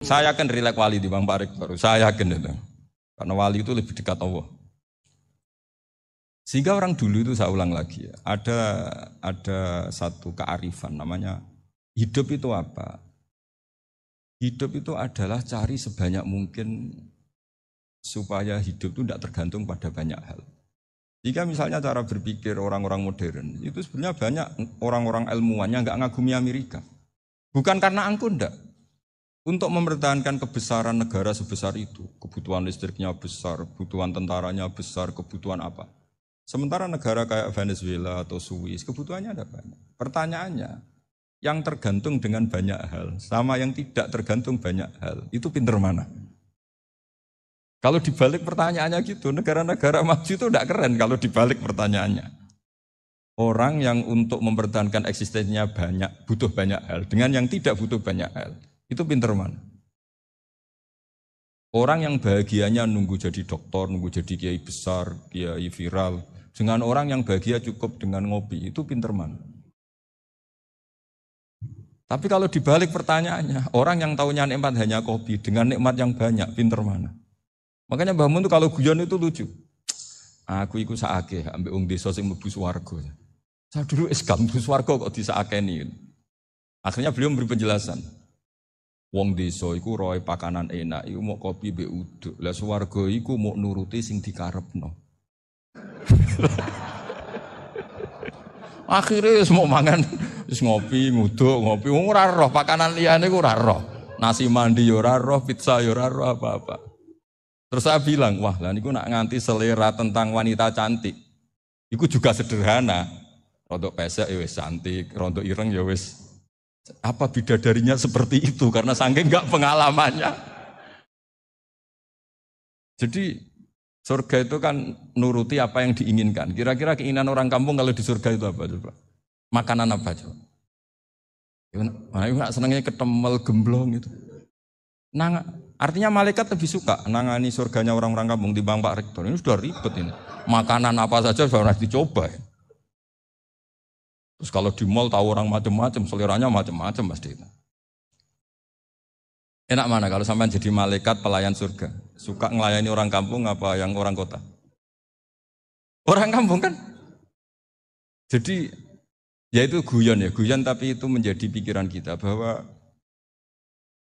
Saya yakin rilek wali di Bang Pak Rektor. Saya yakin itu. Karena wali itu lebih dekat Allah. Sehingga orang dulu itu saya ulang lagi ya, ada satu kearifan namanya hidup itu apa? Hidup itu adalah cari sebanyak mungkin supaya hidup itu tidak tergantung pada banyak hal. Jika misalnya cara berpikir orang-orang modern itu sebenarnya banyak orang-orang ilmuwan yang nggak ngagumi Amerika. Bukan karena angkuh ndak. Untuk mempertahankan kebesaran negara sebesar itu, kebutuhan listriknya besar, kebutuhan tentaranya besar, kebutuhan apa? Sementara negara kayak Venezuela atau Swiss, kebutuhannya ada banyak. Pertanyaannya, yang tergantung dengan banyak hal, sama yang tidak tergantung banyak hal, itu pinter mana? Kalau dibalik pertanyaannya gitu, negara-negara maju itu tidak keren kalau dibalik pertanyaannya. Orang yang untuk mempertahankan eksistensinya banyak, butuh banyak hal, dengan yang tidak butuh banyak hal, itu pinter mana? Orang yang bahagianya nunggu jadi dokter, nunggu jadi kiai besar, kiai viral, dengan orang yang bahagia cukup dengan ngopi, itu pinter mana? Tapi kalau dibalik pertanyaannya, orang yang tahunya nikmat hanya kopi, dengan nikmat yang banyak, pinter mana? Makanya Mbah Mun itu kalau guyon itu lucu. Aku ikut saake, ambil wong desa sing mlebu swarga. Saya dulu esgam mlebu swarga kok disakeni. Akhirnya beliau memberi penjelasan. Wong desa iku roe pakanan enak, iku mau kopi mbek uduk. Lah swarga iku mau nuruti sing dikarepno. Akhirnya semua mangan, wis ngopi, nguduk, ngopi, ora roh pakanan liyane ku ora roh. Nasi mandi yo ora roh, pizza yo ora roh apa-apa. Terus saya bilang, wah lah niku nak nganti selera tentang wanita cantik. Iku juga sederhana. Rontok pesek ya wis cantik, rontok ireng ya wis. Apa bidadarinya seperti itu karena saking enggak pengalamannya. Jadi surga itu kan nuruti apa yang diinginkan. Kira-kira keinginan orang kampung kalau di surga itu apa coba? Makanan apa coba? Nah, senangnya ketemel gemblong itu. Nah, artinya malaikat lebih suka nangani surganya orang-orang kampung dibanding Pak Rektor. Ini sudah ribet ini. Makanan apa saja sudah harus dicoba. Ya. Terus kalau di mall tahu orang macam-macam, seleranya macam-macam pasti itu. Enak mana kalau sampai jadi malaikat pelayan surga? Suka ngelayani orang kampung apa yang orang kota? Orang kampung kan? Jadi ya itu guyon tapi itu menjadi pikiran kita bahwa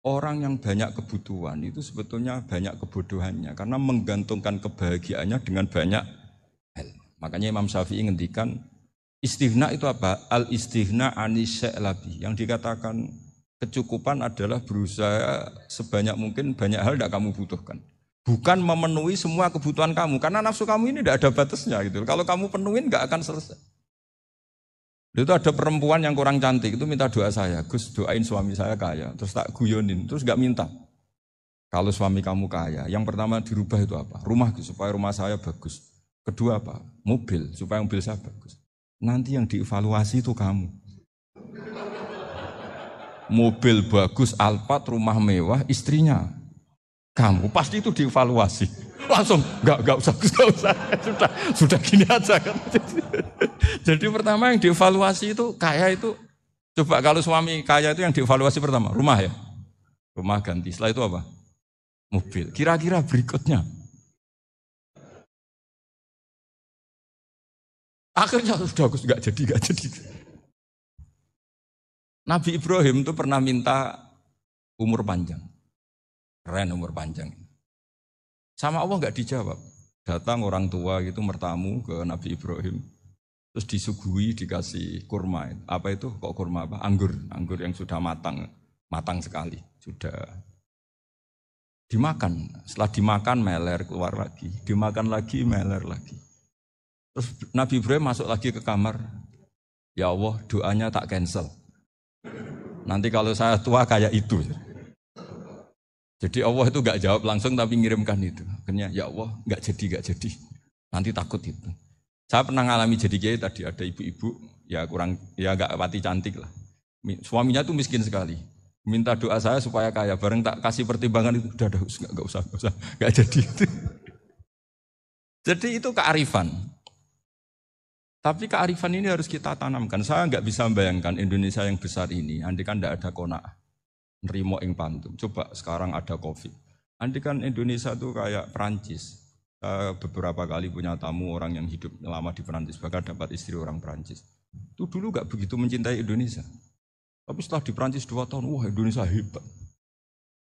orang yang banyak kebutuhan itu sebetulnya banyak kebodohannya karena menggantungkan kebahagiaannya dengan banyak hal. Makanya Imam Syafi'i ngendikan istighna itu apa? Al-istighna anisya'labi. Yang dikatakan kecukupan adalah berusaha sebanyak mungkin banyak hal tidak kamu butuhkan. Bukan memenuhi semua kebutuhan kamu. Karena nafsu kamu ini tidak ada batasnya. Gitu. Kalau kamu penuhin nggak akan selesai. Itu ada perempuan yang kurang cantik. Itu minta doa saya. Gus doain suami saya kaya. Terus tak guyonin. Terus nggak minta. Kalau suami kamu kaya. Yang pertama dirubah itu apa? Rumah supaya rumah saya bagus. Kedua apa? Mobil. Supaya mobil saya bagus. Nanti yang dievaluasi itu kamu. Mobil bagus, Alphard, rumah mewah, istrinya kamu pasti itu dievaluasi. Langsung enggak usah sudah gini aja kan. Jadi pertama yang dievaluasi itu kaya itu coba kalau suami kaya itu yang dievaluasi pertama rumah ya. Rumah ganti. Setelah itu apa? Mobil. Kira-kira berikutnya akhirnya sudah enggak jadi. Nabi Ibrahim itu pernah minta umur panjang. Keren umur panjang. Sama Allah enggak dijawab. Datang orang tua gitu mertamu ke Nabi Ibrahim. Terus disuguhi dikasih kurma. Apa itu? Kok kurma apa? Anggur yang sudah matang sekali. Sudah dimakan. Setelah dimakan meler keluar lagi. Dimakan lagi meler lagi. Terus Nabi Ibrahim masuk lagi ke kamar. Ya Allah, doanya tak cancel. Nanti kalau saya tua kayak itu. Jadi Allah itu enggak jawab langsung tapi ngirimkan itu. Akhirnya ya Allah enggak jadi. Nanti takut itu. Saya pernah ngalami jadi kiai tadi ada ibu-ibu ya enggak pati cantik lah. Suaminya tuh miskin sekali. Minta doa saya supaya kaya. Bareng tak kasih pertimbangan itu udah enggak usah. Enggak jadi itu. Jadi itu kearifan. Tapi kearifan ini harus kita tanamkan. Saya enggak bisa membayangkan Indonesia yang besar ini andai kan enggak ada qanaah. nerimo ing pantum. Coba sekarang ada Covid. Andai kan Indonesia tuh kayak Prancis. Beberapa kali punya tamu orang yang hidup lama di Prancis, bahkan dapat istri orang Prancis. Itu dulu gak begitu mencintai Indonesia. Tapi setelah di Prancis 2 tahun, wah Indonesia hebat.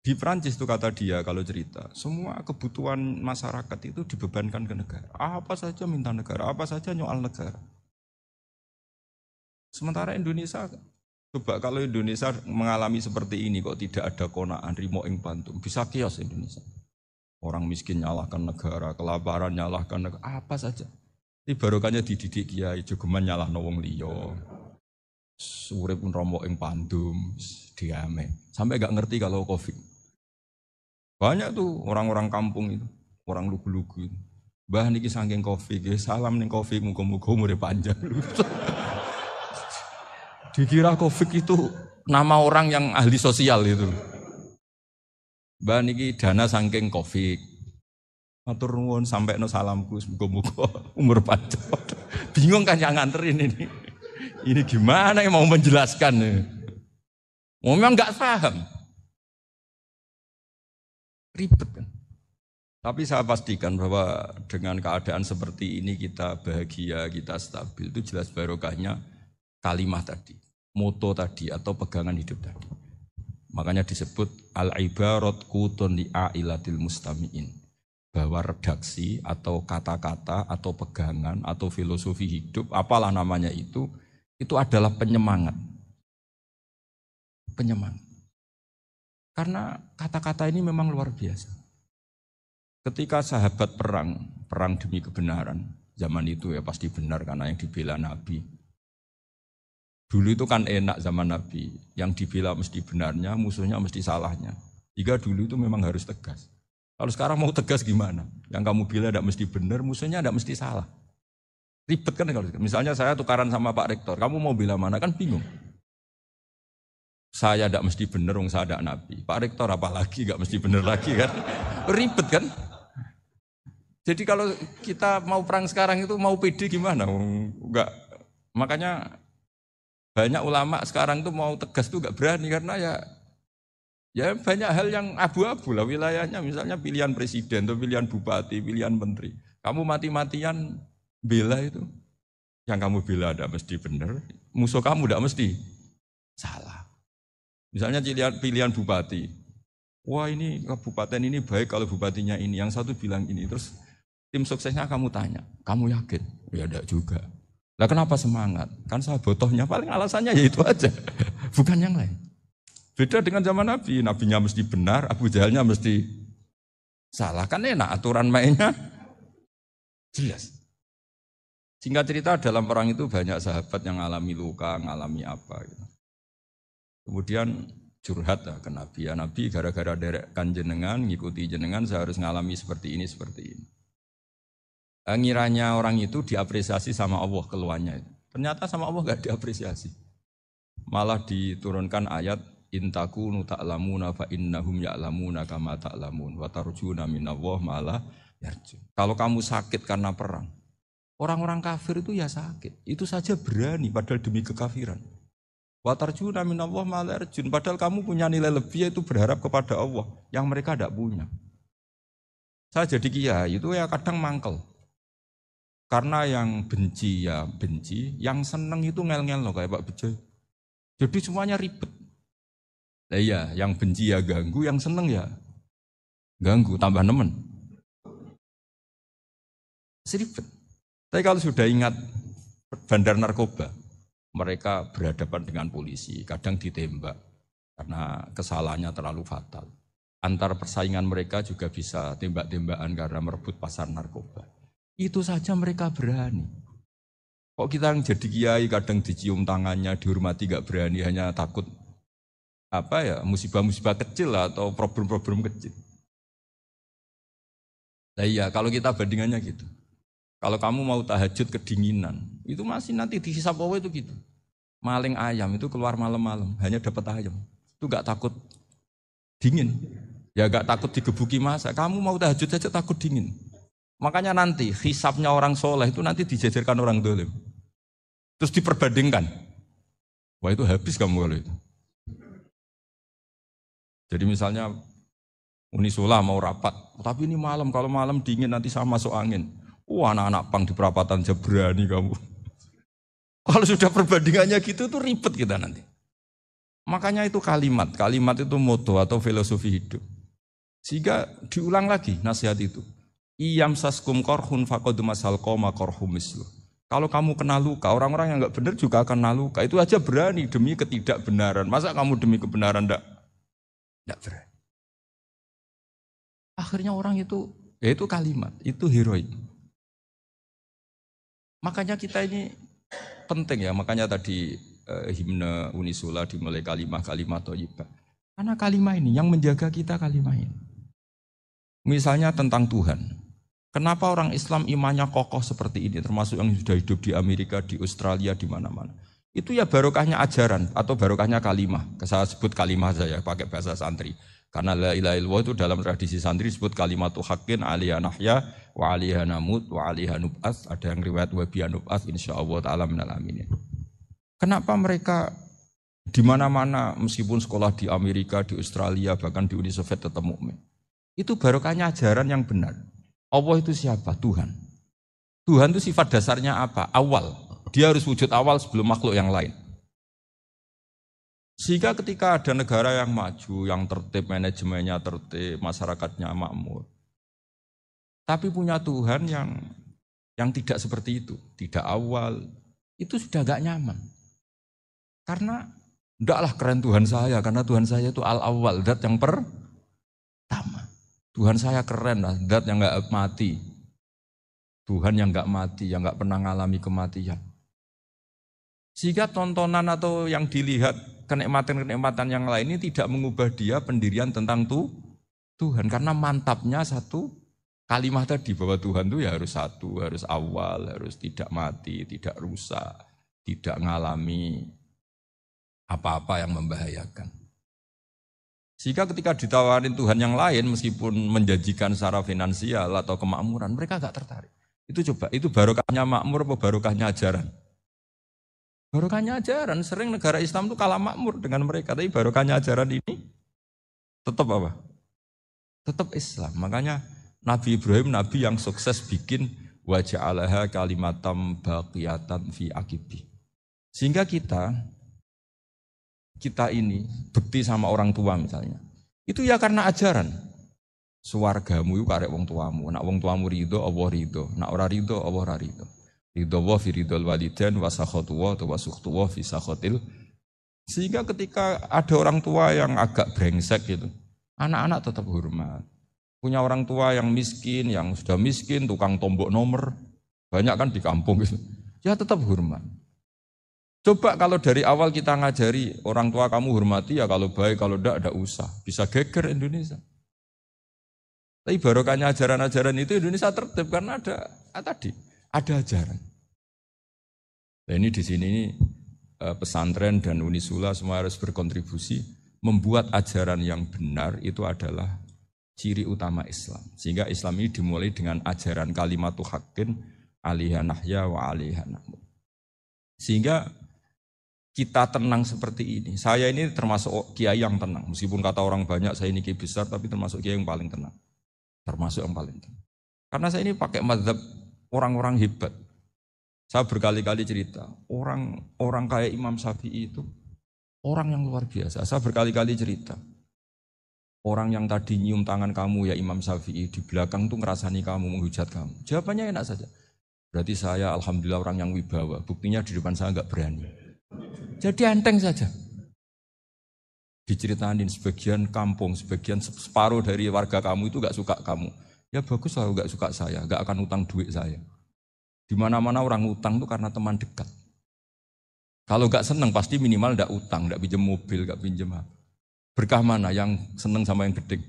Di Prancis itu kata dia kalau cerita, semua kebutuhan masyarakat itu dibebankan ke negara. Apa saja minta negara, apa saja nyoal negara. Sementara Indonesia, coba kalau Indonesia mengalami seperti ini kok tidak ada konaan rimo ing pantum, bisa kios Indonesia. Orang miskin nyalahkan negara, kelaparan nyalahkan negara, apa saja. Ini barokahnya dididik kiai, jogeman nyalahno wong liya. Urip pun romo ing pandum, diame. Sampai gak ngerti kalau Covid. Banyak tuh orang-orang kampung itu, orang lugu-lugu itu. Mbah niki saking Covid, salam ning Covid, muga-muga umure panjang. Dikira Covid itu nama orang yang ahli sosial itu. Mbah niki dana saking Covid. Matur nuwun sampekno salamku, muga-muga umur panjang. Bingung kan yang nganterin ini. Ini gimana yang mau menjelaskan? Memang enggak paham. Ribet kan. Tapi saya pastikan bahwa dengan keadaan seperti ini kita bahagia, kita stabil, itu jelas barokahnya kalimat tadi, moto tadi atau pegangan hidup tadi. Makanya disebut al-ibarat qutun li'ailatil mustami'in, bahwa redaksi atau kata-kata atau pegangan atau filosofi hidup, apalah namanya itu adalah penyemangat. Penyemangat. Karena kata-kata ini memang luar biasa. Ketika sahabat perang demi kebenaran, zaman itu ya pasti benar karena yang dibela Nabi. Dulu itu kan enak zaman Nabi, yang dibela mesti benarnya, musuhnya mesti salahnya. Jika dulu itu memang harus tegas. Kalau sekarang mau tegas gimana? Yang kamu bela tidak mesti benar, musuhnya tidak mesti salah. Ribet kan kalau misalnya saya tukaran sama Pak Rektor, kamu mau bela mana kan bingung. Saya tidak mesti benar, saya tidak Nabi. Pak Rektor apalagi tidak mesti benar lagi kan? Ribet kan? Jadi kalau kita mau perang sekarang itu mau pede gimana? Enggak. Makanya banyak ulama sekarang itu mau tegas itu enggak berani karena ya banyak hal yang abu-abu lah wilayahnya. Misalnya pilihan presiden atau pilihan bupati, pilihan menteri. Kamu mati-matian bela itu. Yang kamu bela tidak mesti benar, musuh kamu tidak mesti salah. Misalnya pilihan bupati, wah ini kabupaten ini baik kalau bupatinya ini, yang satu bilang ini, terus tim suksesnya kamu tanya, kamu yakin? Ya enggak juga. Lah kenapa semangat? Kan saya botohnya paling alasannya ya itu aja, bukan yang lain. Beda dengan zaman Nabi, Nabinya mesti benar, Abu Jahalnya mesti salah. Kan enak, aturan mainnya jelas. Singkat cerita dalam perang itu banyak sahabat yang alami luka, ngalami apa gitu. Kemudian curhat ke Nabi, ya Nabi gara-gara derekkan jenengan, ngikuti jenengan saya harus ngalami seperti ini. Ngiranya orang itu diapresiasi sama Allah keluarnya itu. Ternyata sama Allah gak diapresiasi. Malah diturunkan ayat intakunu ta'lamuna fa innahum ya'lamuna kama ta'lamun wa tarjuna minallah malah yarjun. Kalau kamu sakit karena perang, orang-orang kafir itu ya sakit. Itu saja berani padahal demi kekafiran. Wa tarjuna minallah ma la yarjun. Padahal kamu punya nilai lebih yaitu berharap kepada Allah yang mereka tidak punya. Saya jadi kiai itu ya kadang mangkel. Karena yang benci ya benci, yang seneng itu ngel-ngel loh kayak Pak Bejo. Jadi semuanya ribet. Nah iya, yang benci ya ganggu, yang seneng ya ganggu, tambah nemen. Seribet. Tapi kalau sudah ingat bandar narkoba, mereka berhadapan dengan polisi, kadang ditembak karena kesalahannya terlalu fatal. Antar persaingan mereka juga bisa tembak-tembakan karena merebut pasar narkoba. Itu saja mereka berani. Kok kita yang jadi kiai kadang dicium tangannya, dihormati gak berani, hanya takut musibah-musibah kecil atau problem-problem kecil. Nah iya, kalau kita bandingannya gitu. Kalau kamu mau tahajud kedinginan, itu masih nanti dihisab Allah itu gitu. Maling ayam itu keluar malam-malam, hanya dapat ayam. Itu gak takut dingin. Ya gak takut digebuki masa. Kamu mau tahajud saja takut dingin. Makanya nanti hisabnya orang soleh itu nanti dijajarkan orang dolim. Terus diperbandingkan. Wah itu habis kamu kalau itu. Jadi misalnya Unisula mau rapat, tapi ini malam, kalau malam dingin nanti sama masuk angin. Wah, anak-anak pang di perapatan aja berani kamu. Kalau sudah perbandingannya gitu tuh ribet kita nanti. Makanya itu kalimat itu moto atau filosofi hidup. Sehingga diulang lagi nasihat itu. Iyam saskum korhun faqad masal qoma korhum mislu. Kalau kamu kena luka, orang-orang yang enggak benar juga akan kena luka. Itu aja berani demi ketidakbenaran. Masa kamu demi kebenaran enggak berani? Akhirnya orang itu, ya itu kalimat, itu heroik. Makanya kita ini penting ya, makanya tadi himne Unisula dimulai kalimat thayyibah. Karena kalimat ini yang menjaga kita kalimat ini. Misalnya tentang Tuhan. Kenapa orang Islam imannya kokoh seperti ini, termasuk yang sudah hidup di Amerika, di Australia, di mana-mana. Itu ya barokahnya ajaran atau barokahnya kalimah. Saya sebut kalimah saja pakai bahasa santri. Karena la ilaha illallah itu dalam tradisi santri disebut kalimatu haqqin aliyah nahya wa aliyah namut wa aliyah nub'ats. Ada yang riwayat wa biya nub'ats insyaallah ta'ala minal aminin. Kenapa mereka di mana-mana meskipun sekolah di Amerika, di Australia, bahkan di Uni Soviet tetap mukmin? Itu barokahnya ajaran yang benar. Allah itu siapa? Tuhan. Tuhan itu sifat dasarnya apa? Awal. Dia harus wujud awal sebelum makhluk yang lain. Sehingga ketika ada negara yang maju, yang tertib, manajemennya tertib, masyarakatnya makmur. Tapi punya Tuhan yang tidak seperti itu. Tidak awal. Itu sudah gak nyaman. Karena ndaklah keren Tuhan saya. Karena Tuhan saya itu al-awwal, zat yang pertama. Tuhan saya keren lah, zat yang gak mati. Tuhan yang gak mati, yang gak pernah ngalami kematian. Sehingga tontonan atau yang dilihat kenikmatan-kenikmatan yang lain ini tidak mengubah dia pendirian tentang Tuhan. Karena mantapnya satu kalimat tadi bahwa Tuhan itu ya harus satu, harus awal, harus tidak mati, tidak rusak, tidak ngalami apa-apa yang membahayakan. Sehingga ketika ditawarin Tuhan yang lain meskipun menjanjikan secara finansial atau kemakmuran, mereka gak tertarik. Itu barokahnya makmur apa barokahnya ajaran? Barokahnya ajaran, sering negara Islam itu kalah makmur dengan mereka, tapi barokahnya ajaran ini tetap apa? Tetap Islam. Makanya Nabi Ibrahim, Nabi yang sukses bikin wa ja'alaha kalimatam baqiyatan fi aqibi. Sehingga kita ini bekti sama orang tua misalnya. Itu ya karena ajaran. Suwargamu itu karek wong tuamu. Nak wong tuamu ridho, Allah ridho. Nak ora ridho, Allah ora ridho. Ridho wa fi ridhol walidain wa sakhatu wa sukhtu wa fi sakhatil. Sehingga ketika ada orang tua yang agak brengsek gitu, anak-anak tetap hormat. Punya orang tua yang miskin, yang sudah miskin, tukang tombok nomor, banyak kan di kampung gitu. Ya tetap hormat. Coba kalau dari awal kita ngajari orang tua kamu hormati ya kalau baik, kalau enggak usah. Bisa geger Indonesia. Tapi barokahnya ajaran-ajaran itu Indonesia tertib karena ada ajaran. Nah ini di sini pesantren dan Unisula semua harus berkontribusi membuat ajaran yang benar itu adalah ciri utama Islam. Sehingga Islam ini dimulai dengan ajaran kalimatu haqqin alaiha nahya wa alaiha namut. Sehingga kita tenang seperti ini. Saya ini termasuk kiai yang tenang. Meskipun kata orang banyak saya ini kiai besar, tapi termasuk kiai yang paling tenang. Termasuk yang paling tenang. Karena saya ini pakai mazhab orang-orang hebat. Saya berkali-kali cerita, orang kayak Imam Syafi'i itu orang yang luar biasa. Saya berkali-kali cerita. Orang yang tadi nyium tangan kamu ya Imam Syafi'i, di belakang tuh ngerasani kamu, menghujat kamu. Jawabannya enak saja. Berarti saya alhamdulillah orang yang wibawa. Buktinya di depan saya enggak berani. Jadi enteng saja. Diceritain sebagian kampung, sebagian separuh dari warga kamu itu gak suka kamu. Ya bagus lah gak suka saya, gak akan utang duit saya. Di mana-mana orang utang itu karena teman dekat. Kalau gak seneng pasti minimal gak utang, gak pinjam mobil, gak pinjam apa. Berkah mana yang seneng sama yang gede.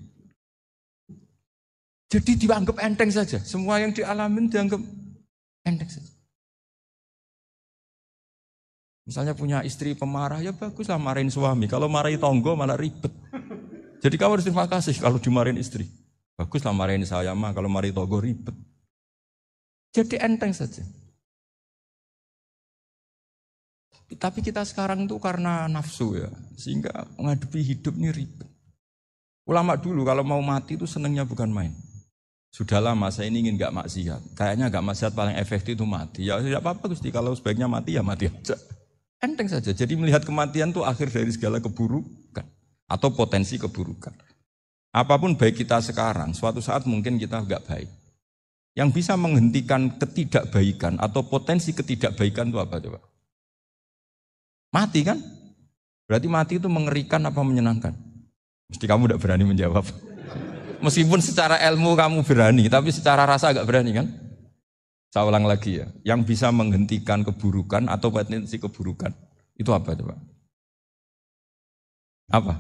Jadi dianggap enteng saja. Semua yang dialamin dianggap enteng saja. Misalnya punya istri pemarah, ya baguslah marahin suami. Kalau marahin tonggo malah ribet. Jadi kamu harus terima kasih kalau dimarahin istri. Baguslah marahin saya mah, kalau marahin tonggo ribet. Jadi enteng saja. Tapi kita sekarang itu karena nafsu ya, sehingga menghadapi hidup ini ribet. Ulama dulu kalau mau mati itu senengnya bukan main. Sudah lama saya ini ingin gak maksiat. Kayaknya gak maksiat paling efektif itu mati. Ya tidak apa-apa Gusti, kalau sebaiknya mati ya mati aja. Enteng saja. Jadi melihat kematian itu akhir dari segala keburukan atau potensi keburukan. Apapun baik kita sekarang, suatu saat mungkin kita gak baik. Yang bisa menghentikan ketidakbaikan atau potensi ketidakbaikan itu apa coba? Mati kan? Berarti mati itu mengerikan apa menyenangkan? Mesti kamu tidak berani menjawab. Meskipun secara ilmu kamu berani, tapi secara rasa agak berani kan? Saya ulang lagi ya. Yang bisa menghentikan keburukan atau potensi keburukan itu apa coba? Apa?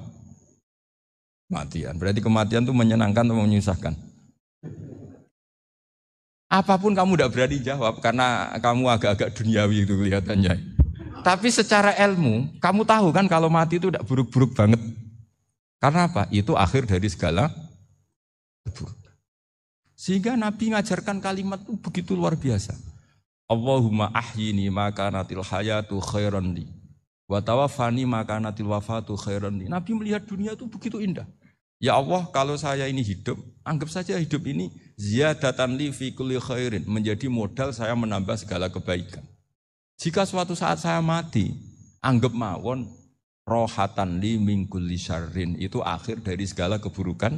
Kematian. Berarti kematian itu menyenangkan atau menyusahkan? Apapun kamu tidak berani jawab karena kamu agak-agak duniawi itu kelihatannya. Tapi secara ilmu, kamu tahu kan kalau mati itu tidak buruk-buruk banget. Karena apa? Itu akhir dari segala keburukan. Sehingga Nabi ngajarkan kalimat itu begitu luar biasa. Allahumma ahyini maka natil hayatu khairan li wa tawaffani maka natil wafatu khairan li. Nabi melihat dunia itu begitu indah. Ya Allah, kalau saya ini hidup, anggap saja hidup ini ziyadatan li fi kulli khairin, menjadi modal saya menambah segala kebaikan. Jika suatu saat saya mati, anggap mawon rohatan li min kulli syarrin, itu akhir dari segala keburukan